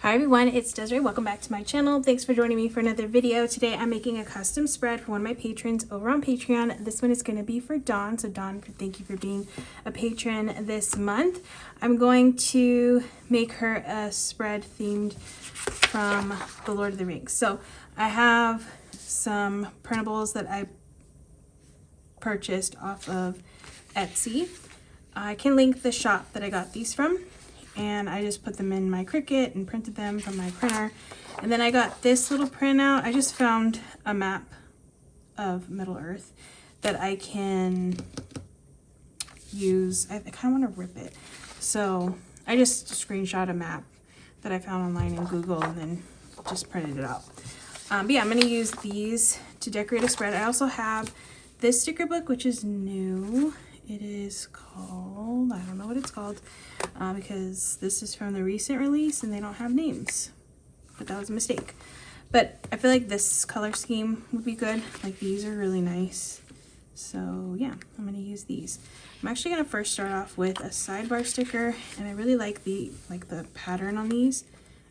Hi everyone, it's Desiree. Welcome back to my channel. Thanks for joining me for another video. Today I'm making a custom spread for one of my patrons over on Patreon. This one is going to be for Dawn. So Dawn, thank you for being a patron this month. I'm going to make her a spread themed from the Lord of the Rings. So I have some printables that I purchased off of Etsy. I can link the shop that I got these from. And I just put them in my Cricut and printed them from my printer. And then I got this little printout. I just found a map of Middle Earth that I can use. I kind of want to rip it. So I just screenshot a map that I found online in Google and then just printed it out. But yeah, I'm going to use these to decorate a spread. I also have this sticker book, which is new. It is called, I don't know what it's called, because this is from the recent release and they don't have names, but that was a mistake. But I feel like this color scheme would be good. Like these are really nice. So yeah, I'm going to use these. I'm actually going to first start off with a sidebar sticker, and I really like the pattern on these.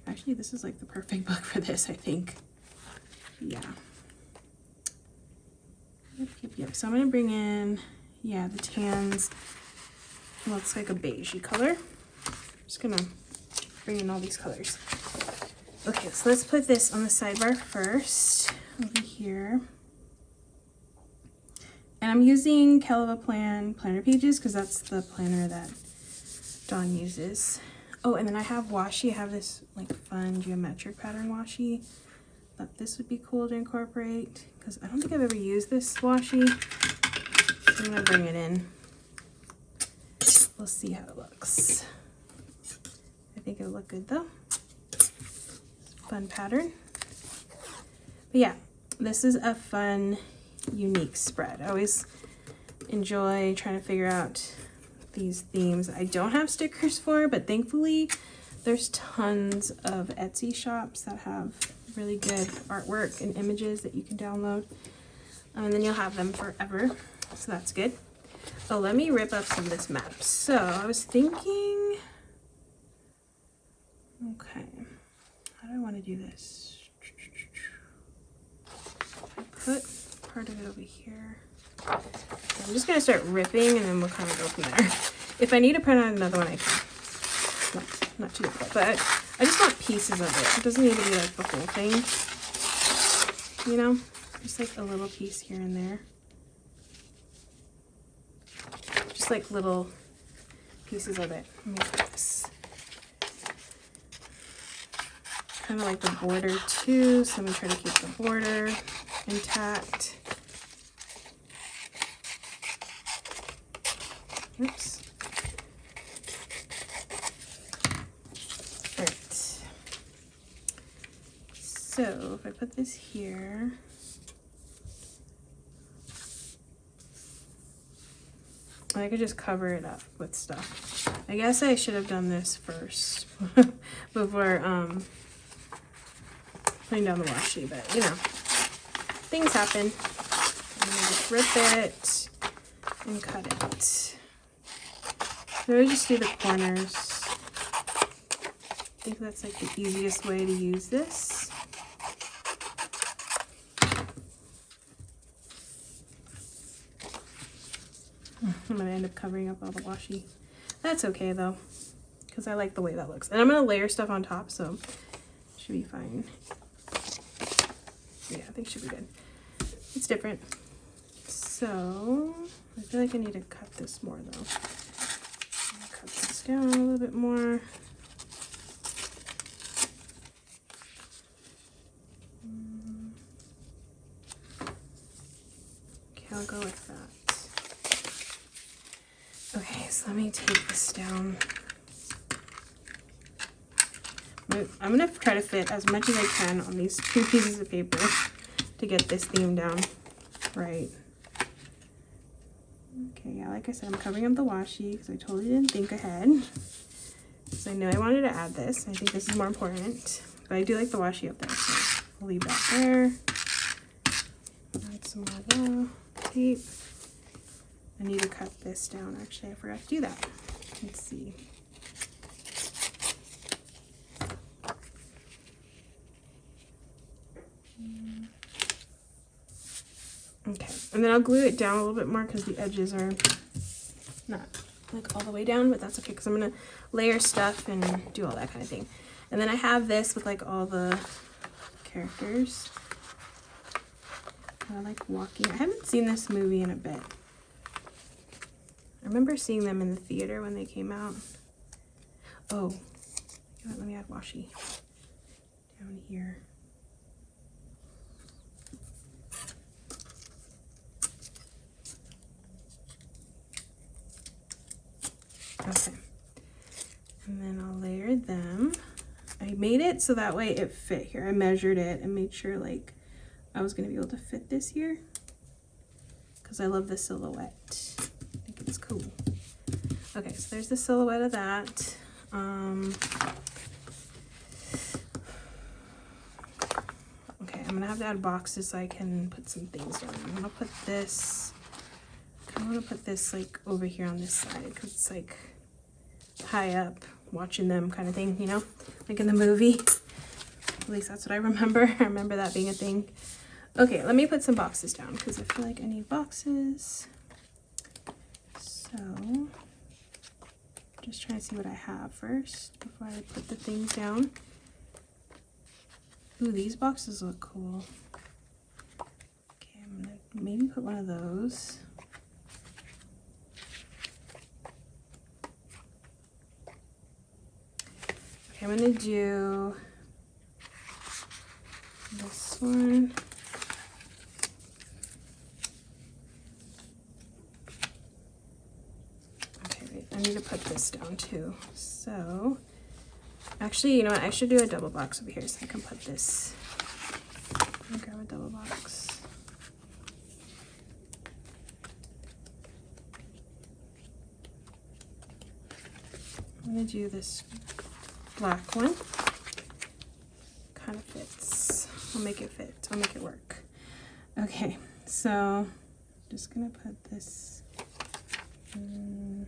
Actually, this is like the perfect book for this, I think. Yeah. Yep. So I'm going to bring in, yeah, the tans. Looks like a beigey color. I'm just gonna bring in all these colors. Okay, so let's put this on the sidebar first, over here. And I'm using Kellofaplan planner pages because that's the planner that Dawn uses. Oh, and then I have washi. I have this like fun geometric pattern washi. Thought this would be cool to incorporate because I don't think I've ever used this washi. I'm gonna bring it in. We'll see how it looks. I think it'll look good though. Fun pattern. But yeah, this is a fun, unique spread. I always enjoy trying to figure out these themes I don't have stickers for, but thankfully there's tons of Etsy shops that have really good artwork and images that you can download. And then you'll have them forever. So that's good. Oh, let me rip up some of this map. So I was thinking, okay, how do I want to do this? I put part of it over here. Okay, I'm just going to start ripping and then we'll kind of go from there. If I need to print out another one, I can. Not too difficult, but I just want pieces of it. It doesn't need to be like the whole thing, you know? Just like a little piece here and there. Just like little pieces of it. Let me put this. Kind of like the border too, so I'm gonna try to keep the border intact. Oops. Alright. So if I put this here, I could just cover it up with stuff. I guess I should have done this first before putting down the washi, but you know, things happen. I'm gonna just rip it and cut it. So I just do the corners. I think that's like the easiest way to use this. I'm gonna end up covering up all the washi. That's okay though, because I like the way that looks. And I'm gonna layer stuff on top, so it should be fine. Yeah, I think it should be good. It's different. So I feel like I need to cut this more though. I'm gonna cut this down a little bit more. Okay, I'll go with that. Okay, so let me take this down. I'm gonna try to fit as much as I can on these two pieces of paper to get this theme down right. Okay, yeah, like I said, I'm covering up the washi because I totally didn't think ahead. Because I knew I wanted to add this. I think this is more important. But I do like the washi up there, so I'll leave that there. Add some more tape. I need to cut this down. Actually, I forgot to do that. Let's see. Okay, and then I'll glue it down a little bit more because the edges are not like all the way down, but that's okay because I'm gonna layer stuff and do all that kind of thing. And then I have this with like all the characters. I like walking. I haven't seen this movie in a bit. I remember seeing them in the theater when they came out. Oh, let me add washi down here. Okay, and then I'll layer them. I made it so that way it fit here. I measured it and made sure like I was gonna be able to fit this here because I love the silhouette. I think it's cool. Okay, so there's the silhouette of that. Okay, I'm gonna have to add boxes so I can put some things down. I'm gonna put this, I want to put this like over here on this side because it's like high up watching them kind of thing, you know, like in the movie. At least that's what I remember. I remember that being a thing. Okay, let me put some boxes down because I feel like I need boxes. So just trying to see what I have first before I put the things down. Ooh, these boxes look cool. Okay, I'm gonna maybe put one of those. Okay, I'm gonna do this one. Okay, wait, I need to put this down too. So, actually, you know what? I should do a double box over here so I can put this. Let me grab a double box. I'm gonna do this black one. Kind of fits. I'll make it fit. I'll make it work. Okay, so I'm just gonna put this in.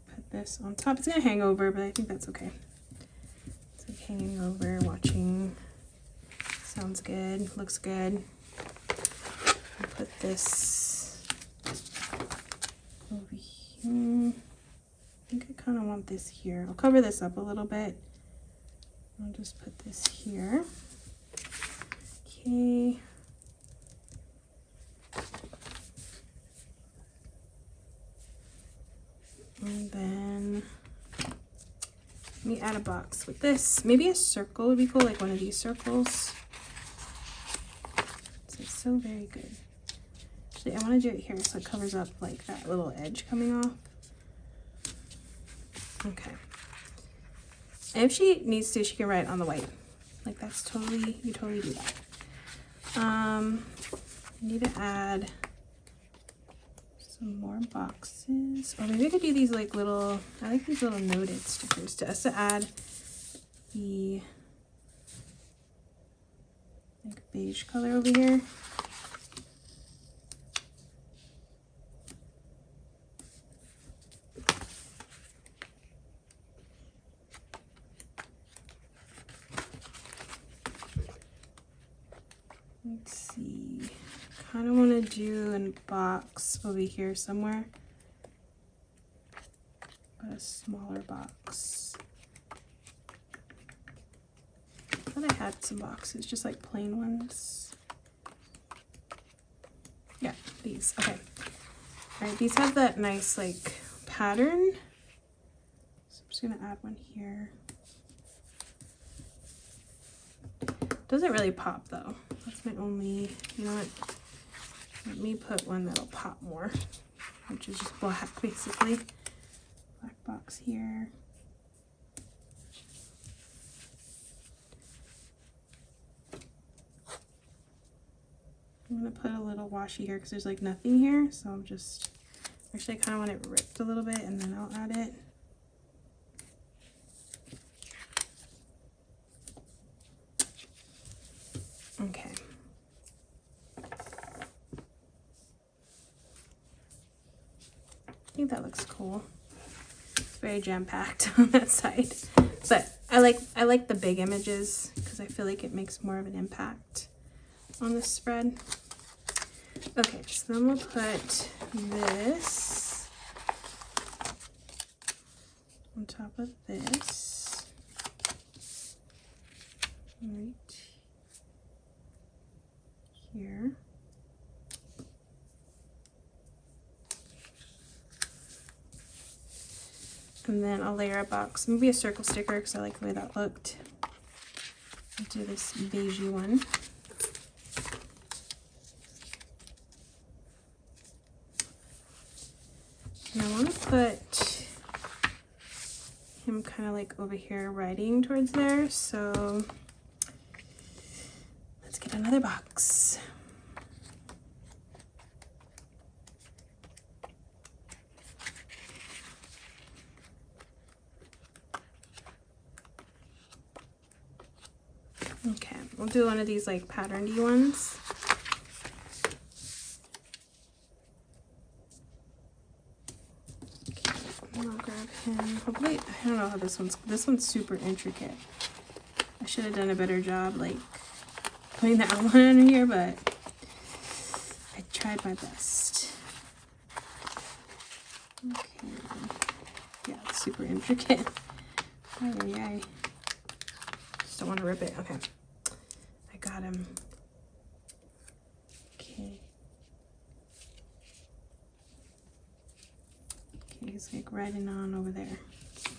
Put this on top. It's gonna hang over, but I think that's okay. It's like hanging over, watching. Sounds good, looks good. I'll put this over here. I think I kind of want this here. I'll cover this up a little bit. I'll just put this here. Okay. And then let me add a box with this. Maybe a circle would be cool, like one of these circles. It's so very good. Actually, I want to do it here so it covers up like that little edge coming off. Okay. And if she needs to, she can write on the white. Like that's totally, you totally do that. I need to add some more boxes. Or maybe I could do these like little, I like these little noted stickers to add the like beige color over here. Let's see, kind of want to do a box over here somewhere, but a smaller box. I thought I had some boxes, just like plain ones. Yeah, these, okay. All right, these have that nice like pattern. So I'm just gonna add one here. Doesn't really pop though. That's my only, you know what? Let me put one that'll pop more, which is just black basically. Black box here. I'm gonna put a little washi here because there's like nothing here. So I'm just, actually I kind of want it ripped a little bit and then I'll add it. Okay. think that looks cool. It's very jam-packed on that side. But I like the big images because I feel like it makes more of an impact on the spread. Okay, so then we'll put this on top of this. Right here. And then I'll layer a box, maybe a circle sticker because I like the way that looked. I'll do this beigey one. And I want to put him kind of like over here riding towards there, so let's get another box. Okay, we'll do one of these like patternedy ones. Okay, I'll grab him. Hopefully, I don't know how this one's super intricate. I should have done a better job like putting the outline in here, but I tried my best. Okay, yeah, it's super intricate. Ay. Just don't want to rip it. Okay, I got him. Okay, he's like riding on over there.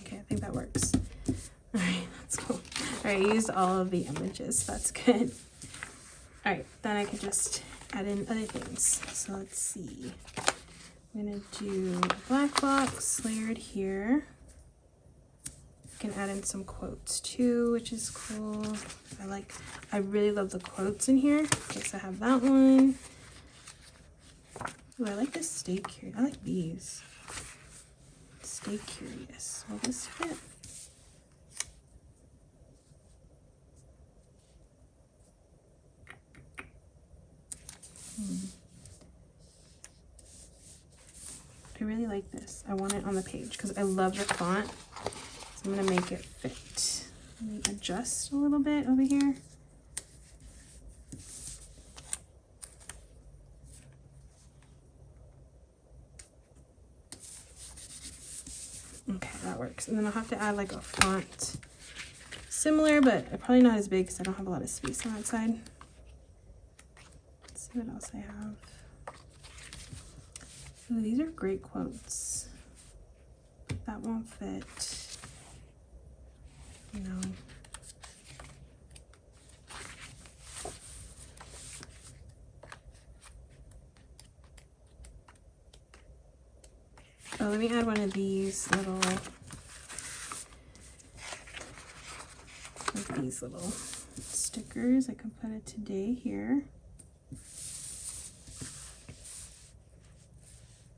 Okay, I think that works. All right, let's go. All right, I used all of the images. That's good. All right, then I can just add in other things. So let's see. I'm gonna do a black box layered here. I can add in some quotes too, which is cool. I really love the quotes in here. Okay, so I have that one. Ooh, I like this Stay Curious. I like these. Stay Curious. Will this fit? I really like this. I want it on the page because I love the font. So I'm gonna make it fit. Let me adjust a little bit over here. Okay, that works. And then I'll have to add like a font similar, but probably not as big because I don't have a lot of space on that side. Let's see what else I have. Ooh, these are great quotes. That won't fit. No. Oh, let me add one of these little stickers. I can put it today here.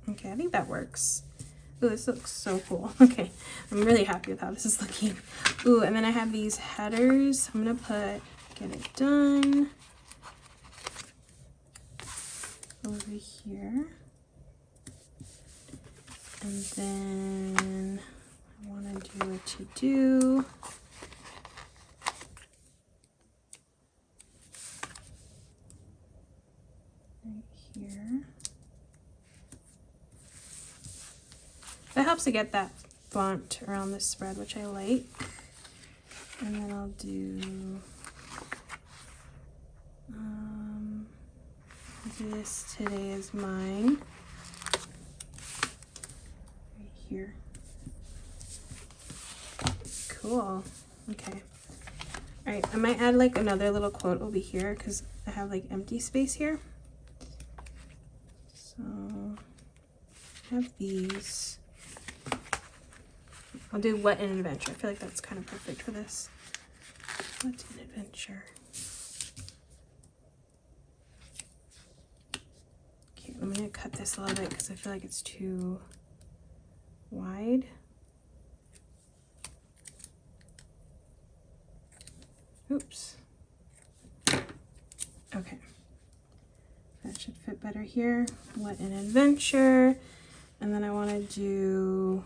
Okay, I think that works. Ooh, this looks so cool. Okay, I'm really happy with how this is looking. Ooh, and then I have these headers. I'm gonna put get it done over here. And then I want to do a to-do. Right here. That helps to get that font around the spread, which I like. And then I'll do this today is mine. Right here. Cool. Okay. All right, I might add like another little quote over here because I have like empty space here. So I have these. I'll do what an adventure. I feel like that's kind of perfect for this. What's an adventure? Okay, I'm gonna cut this a little bit because I feel like it's too wide. Oops. Okay. That should fit better here. What an adventure. And then I want to do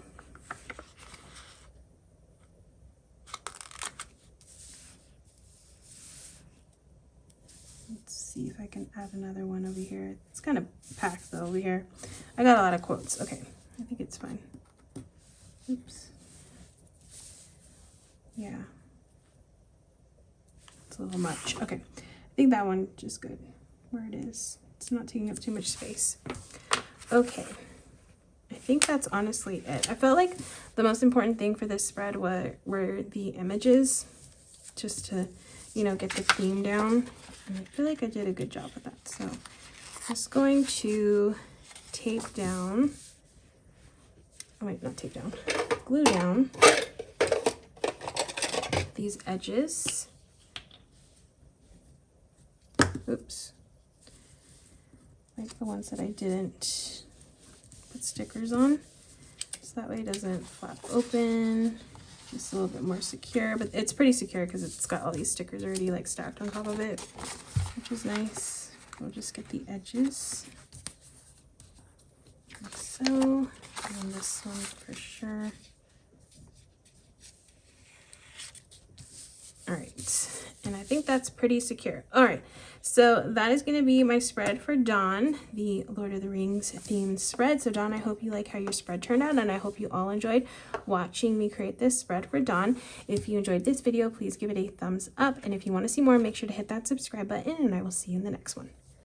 see if I can add another one over here. It's kind of packed though over here. I got a lot of quotes. Okay, I think it's fine. Oops. Yeah. It's a little much. Okay, I think that one is good where it is. It's not taking up too much space. Okay, I think that's honestly it. I felt like the most important thing for this spread were the images, just to, you know, get the theme down. And I feel like I did a good job with that. So I'm just going to tape down, oh wait, not tape down, glue down these edges. Oops. Like the ones that I didn't put stickers on. So that way it doesn't flap open. Just a little bit more secure, but it's pretty secure because it's got all these stickers already like stacked on top of it, which is nice. We'll just get the edges like so, and then this one for sure. All right, and I think that's pretty secure. All right, so that is going to be my spread for Dawn, the Lord of the Rings themed spread. So Dawn, I hope you like how your spread turned out, and I hope you all enjoyed watching me create this spread for Dawn. If you enjoyed this video, please give it a thumbs up, and if you want to see more, make sure to hit that subscribe button, and I will see you in the next one.